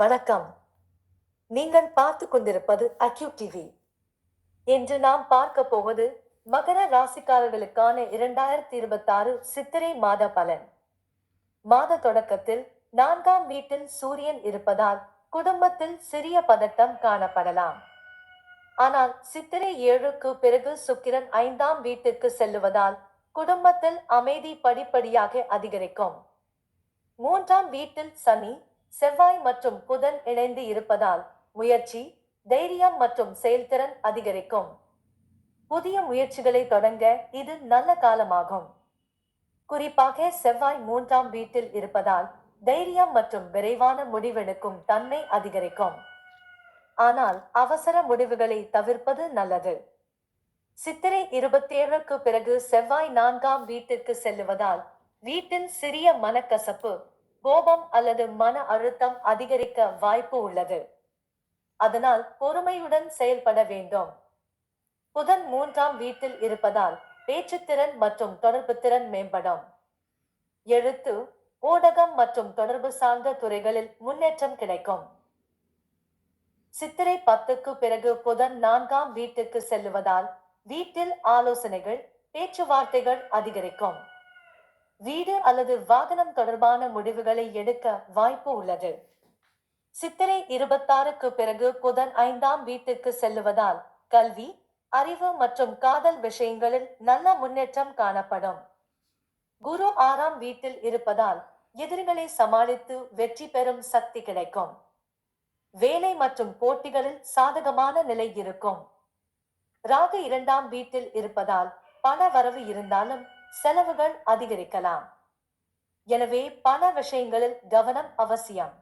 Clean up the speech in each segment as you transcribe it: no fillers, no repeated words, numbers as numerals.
வணக்கம். நீங்கள் பார்த்து கொண்டிருப்பது அக்யூ டிவி. இன்று நாம் பார்க்க போவது மகர ராசிக்காரர்களுக்கான 2026 சித்திரை மாத பலன். மாத தொடக்கத்தில் 4ஆம் வீட்டில் சூரியன் இருப்பதால் குடும்பத்தில் சிறிய பதட்டம் காணப்படலாம். ஆனால் சித்திரை 7க்கு பிறகு சுக்கிரன் 5ஆம் வீட்டிற்கு செல்லுவதால் குடும்பத்தில் அமைதி படிப்படியாக அதிகரிக்கும். 3ஆம் வீட்டில் சனி, செவ்வாய் மற்றும் புதன் இணைந்து இருப்பதால் முயற்சி, தைரியம் மற்றும் செயல்திறன் அதிகரிக்கும். புதிய முயற்சிகளை தொடங்க இது நல்ல காலமாகும். குறிப்பாக செவ்வாய் 3ஆம் வீட்டில் இருப்பதால் தைரியம் மற்றும் விரைவான முடிவெடுக்கும் தன்மை அதிகரிக்கும். ஆனால் அவசர முடிவுகளை தவிர்ப்பது நல்லது. சித்திரை 27க்கு பிறகு செவ்வாய் 4ஆம் வீட்டிற்கு செல்லுவதால் வீட்டில் சிறிய மனக்கசப்பு, கோபம் அல்லது மன அழுத்தம் அதிகரிக்க வாய்ப்பு உள்ளது. அதனால் பொறுமையுடன் செயல்பட வேண்டும். புதன் 3ஆம் வீட்டில் இருப்பதால் பேச்சுத்திறன் மற்றும் தொடர்பு திறன் மேம்படும். எழுத்து, ஊடகம் மற்றும் தொடர்பு சார்ந்த துறைகளில் முன்னேற்றம் கிடைக்கும். சித்திரை 10க்கு பிறகு புதன் 4ஆம் வீட்டுக்கு செல்லுவதால் வீட்டில் ஆலோசனைகள், பேச்சுவார்த்தைகள் அதிகரிக்கும். வீடு அல்லது வாகனம் தொடர்பான முடிவுகளை எடுக்க வாய்ப்பு உள்ளது. சித்திரை 26க்கு பிறகு புதன் 5ஆம் வீட்டுக்கு செல்லுவதால் கல்வி, அறிவு மற்றும் காதல் விஷயங்களில் நல்ல முன்னேற்றம் காணப்படும். குரு 6ஆம் வீட்டில் இருப்பதால் எதிரிகளை சமாளித்து வெற்றி பெறும் சக்தி கிடைக்கும். வேலை மற்றும் போட்டிகளில் சாதகமான நிலை இருக்கும். ராகு 2ஆம் வீட்டில் இருப்பதால் பண வரவு இருந்தாலும் செலவுகள் அதிகரிக்கலாம். எனவே பண விஷயங்களில் கவனம் அவசியம்.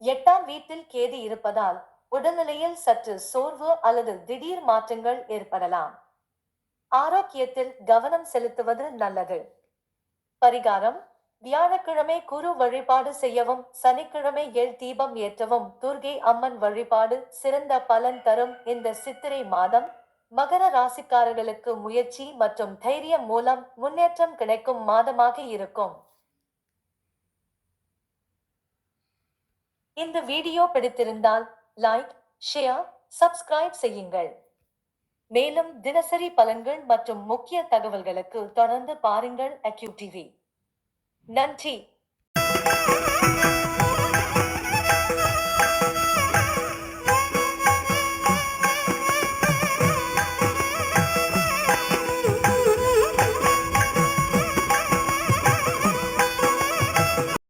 8ஆம் வீட்டில் கேது இருப்பதால் உடல்நிலையில் சற்று சோர்வு அல்லது திடீர் மாற்றங்கள் ஏற்படலாம். ஆரோக்கியத்தில் கவனம் செலுத்துவது நல்லது. பரிகாரம்: வியாழக்கிழமை குரு வழிபாடு செய்யவும், சனிக்கிழமை எள் தீபம் ஏற்றவும். துர்க்கை அம்மன் வழிபாடு சிறந்த பலன் தரும். இந்த சித்திரை மாதம் மகர ராசிக்காரர்களுக்கு முயற்சி மற்றும் தைரியம் மூலம் முன்னேற்றம் கிடைக்கும் மாதமாக இருக்கும். இந்த வீடியோ பிடித்திருந்தால் லைக், ஷேர், சப்ஸ்கிரைப் செய்யுங்கள். மேலும் தினசரி பலன்கள் மற்றும் முக்கிய தகவல்களுக்கு தொடர்ந்து பாருங்கள் அக்யூ டிவி. நன்றி.